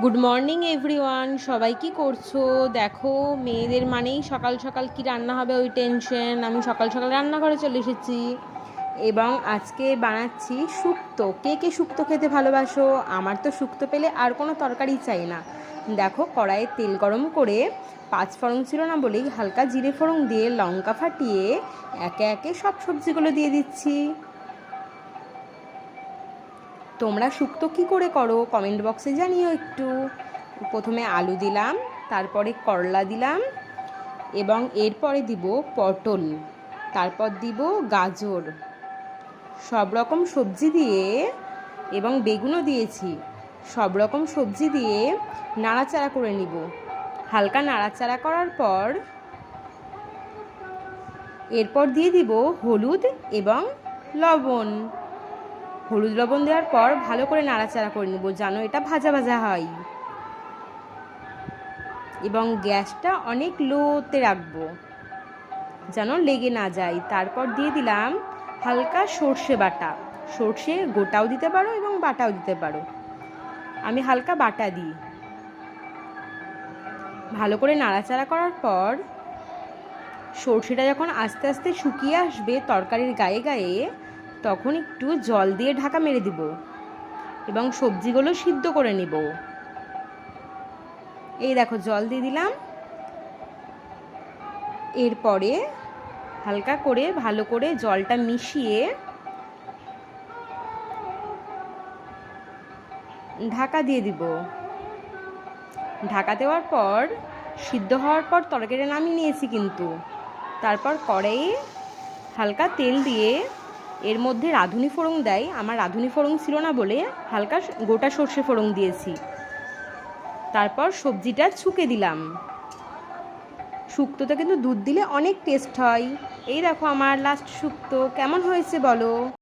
Good morning everyone, সবাই কি করছো? দেখো, মেয়েদের মানেই সকাল সকাল কি রান্না হবে ওই টেনশন। আমি সকাল সকাল রান্নাঘরে চলে এসেছি এবং আজকে বানাচ্ছি শুক্তো। কে কে শুক্তো খেতে ভালোবাসো? আমার তো শুক্তো পেলে আর কোনো তরকারি চাই না। দেখো, কড়াইয়ে তেল গরম করে 5 ফোড়ন ছিল না বলেই হালকা জিরে ফোড়ন দিয়ে লঙ্কা ফাটিয়ে একে একে সব সবজিগুলো দিয়ে দিচ্ছি। তোমরা শুক্তো কী করে করো কমেন্ট বক্সে জানিও একটু। প্রথমে আলু দিলাম, তারপরে করলা দিলাম এবং এরপরে দিব পটল, তারপর দিব গাজর, সব রকম সবজি দিয়ে এবং বেগুনও দিয়েছি। সব রকম সবজি দিয়ে নাড়াচাড়া করে নিব। হালকা নাড়াচাড়া করার পর এরপর দিয়ে দিব হলুদ এবং লবণ। হলুদ লবণ দেওয়ার পর ভালো করে নাড়াচাড়া করে নেব যেন এটা ভাজা ভাজা হয় এবং গ্যাসটা অনেক লোতে রাখবো যেন লেগে না যায়। তারপর দিয়ে দিলাম হালকা সর্ষে বাটা। সর্ষে গোটাও দিতে পারো এবং বাটাও দিতে পারো, আমি হালকা বাটা দিই। ভালো করে নাড়াচাড়া করার পর সর্ষেটা যখন আস্তে আস্তে শুকিয়ে আসবে তরকারির গায়ে গায়ে, তখন একটু জল দিয়ে ঢাকা মেরে দিব এবং সবজিগুলো সিদ্ধ করে নিব। এই দেখো, জল দিয়ে দিলাম। এরপরে হালকা করে ভালো করে জলটা মিশিয়ে ঢাকা দিয়ে দিব। ঢাকা দেওয়ার পর সিদ্ধ হওয়ার পর তরকারিটা নামিয়ে নিয়েছি কিন্তু। তারপর কড়াইয়ে হালকা তেল দিয়ে এর মধ্যে রাঁধুনি ফোড়ন দেয়। আমার রাঁধুনি ফোড়ন ছিল না বলে হালকা গোটা সর্ষে ফোড়ন দিয়েছি। তারপর সবজিটা ছুঁকে দিলাম। শুক্তোতে কিন্তু দুধ দিলে অনেক টেস্ট হয়। এই দেখো আমার লাস্ট শুক্তো কেমন হয়েছে বলো।